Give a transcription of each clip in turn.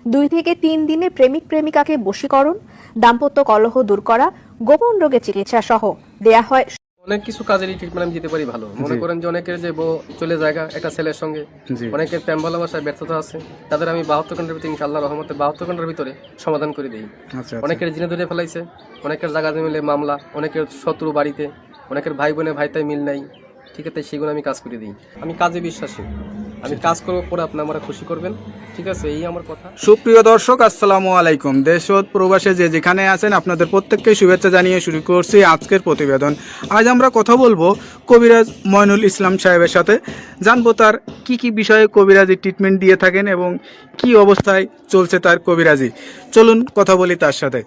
2 থেকে 3 দিনে প্রেমিক প্রেমিকাকে বশীকরণ, দাম্পত্য কলহ দূর করা, গোপন রোগের চিকিৎসা সহ দেয়া হয়। অনেক কিছু কাজেরই ট্রিটমেন্ট আমি দিতে পারি ভালো। মনে করেন যে অনেকের যে বউ চলে জায়গা একটা ছেলের সঙ্গে, অনেকের প্রেম ভালোবাসায় ব্যর্থতা আছে, তাদের আমি 72 ঘন্টার ভিতরে ইনশাআল্লাহ রহমতে 72 ঘন্টার ভিতরে সমাধান করে দিই। অনেকের জিনে ধরে ফেলাইছে, অনেকের জায়গা মিলে মামলা, অনেকের শত্রু বাড়িতে, অনেকের ভাই বোনে ভাইতাই মিল নাই, ঠিক আছে, সেগুলো আমি কাজ করে দিই। আমি কাজে বিশ্বাসী, আমি কাজ করবো পরে আপনি আমরা খুশি করবেন, ঠিক আছে, এই আমার কথা। সুপ্রিয় দর্শক, আসসালামু আলাইকুম। দেশ ও প্রবাসে যে যেখানে আছেন আপনাদের প্রত্যেককে শুভেচ্ছা জানিয়ে শুরু করছি আজকের প্রতিবেদন। আজ আমরা কথা বলবো কবিরাজ ময়নুল ইসলাম সাহেবের সাথে, জানবো তার কি বিষয়ে কবিরাজি ট্রিটমেন্ট দিয়ে থাকেন এবং কি অবস্থায় চলছে তার কবিরাজি। চলুন কথা বলি তার সাথে।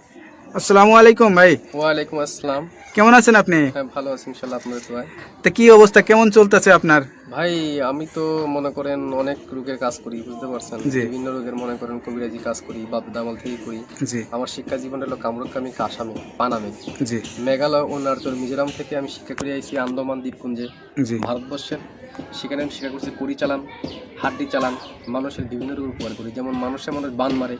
আসসালামু আলাইকুম ভাই। ওয়ালাইকুম আসসালাম। কেমন আছেন আপনি? হ্যাঁ, ভালো আছি ইনশাআল্লাহ, আপনাদের দোয়ায়। তা কি অবস্থা, কেমন চলতেছে আপনার? ভাই আমি তো মনে করেন অনেক রোগের কাজ করি, বুঝতে পারছেন, বিভিন্ন রোগের মনে করেন কবিরাজি কাজ করি, বাপ দামাল থেকে করি। আমার শিক্ষা জীবন হলো কামরুকামি, কাসামি, পানামে, মেঘালয়, অরুণাচল, মিজোরাম থেকে আমি শিক্ষা করে আইছি আন্দামান দ্বীপপুঞ্জে, ভারতবর্ষের। সেখানে আমি শিক্ষা করছি কড়ি চালান, হাড্ডি চালান, মানুষের বিভিন্ন রোগ উপকার করি, যেমন মানুষের মানুষ বান মারে।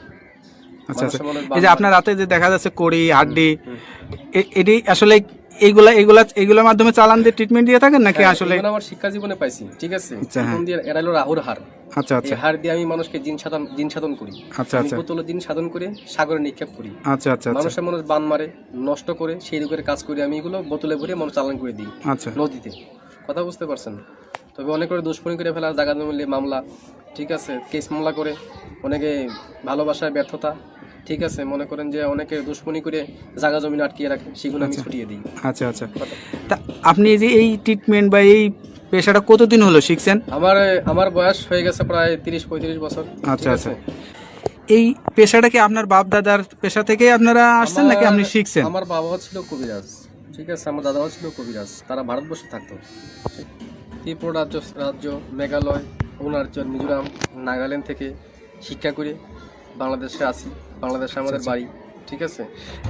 এই যে আপনার রাতে যে দেখা যাচ্ছে কড়ি হাড্ডি, এটি আসলে এইগুলোর মাধ্যমে চালান দিয়ে ট্রিটমেন্ট দিয়ে থাকেন নাকি? আসলে আমার শিক্ষা জীবনে পাইছি, ঠিক আছে। এরা হলো রাহুর হার। আচ্ছা আচ্ছা। এই হার দিয়ে আমি মানুষকে জিন সাধন করি। আচ্ছা আচ্ছা। বোতলে জিন সাধন করে সাগরে নিক্ষেপ করি। আচ্ছা আচ্ছা। মানুষের মানুষ বান মারে, নষ্ট করে, সেই রোগের কাজ করি আমি। এগুলো বোতলে ভরে মানুষ চালান করে দিই নদীতে। কথা বুঝতে পারছেন? তবে অনেক করে দুষ্কর্মী করে ফেলা, জায়গা জমিলে মামলা, ঠিক আছে, কেস মামলা করে, অনেকে ভালোবাসায় ব্যর্থতা, ঠিক আছে, মনে করেন যে অনেকে দুশ্মনী করে জায়গা জমিন আটকিয়ে রাখে, সেগুলো আমি ছুটিয়ে দিই। আচ্ছা আচ্ছা। তা আপনি যে এই ট্রিটমেন্ট বা এই পেশাটা কতদিন হলো শিখছেন? আমার বয়স হয়ে গেছে প্রায় 30-35 বছর। আচ্ছা আচ্ছা। এই পেশাটা কি আপনার বাপ দাদার পেশা থেকে আপনারা আসছেন নাকি আপনি শিখছেন? আমার বাবাও ছিল কবিরাজ, ঠিক আছে, আমার দাদাও ছিল কবিরাজ। তারা ভারতবর্ষে থাকতো, ত্রিপুরা রাজ্য, মেঘালয়, অরুণাচল, মিজোরাম, নাগাল্যান্ড থেকে শিক্ষা করে বাংলাদেশে আসি। বাংলাদেশে আমাদের বাড়ি, ঠিক আছে।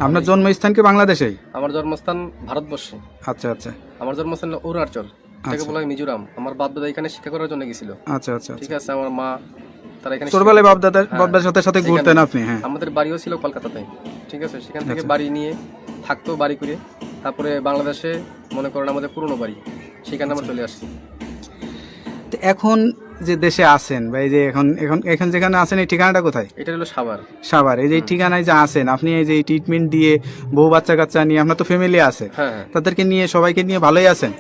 আপনার জন্মস্থান কি বাংলাদেশেই? আমার জন্মস্থান ভারতবর্ষে। আচ্ছা আচ্ছা। আমার জন্মস্থান অরুণাচল, এটাকে বলা হয় মিজোরাম। আমার বাপ দাদা এখানে শিক্ষা করার জন্য গেছিল। আচ্ছা আচ্ছা, ঠিক আছে। আমার মা, তারা এখানে ছোটবেলায় বাপ দাদার সাথে ঘুরতেন আপনি? হ্যাঁ। আমাদের বাড়িও ছিল কলকাতাতে, ঠিক আছে। সেখান থেকে বাড়ি নিয়ে থাকতো, বাড়ি করে তারপরে বাংলাদেশে মনে করেন আমাদের পুরনো বাড়ি, সেখানে আমরা চলে আসছি। এখন যে দেশে আছেন বা এই যে এখন যেখানে আছেন, এই ঠিকানাটা কোথায়? এটা হলো সাভার। সাভার। এই যে ঠিকানায় যে আছেন আপনি, এই যে ট্রিটমেন্ট দিয়ে বউ বাচ্চা কাচ্চা নিয়ে, আপনার তো ফ্যামিলি আছে, তাদেরকে নিয়ে, সবাইকে নিয়ে ভালোই আছেন?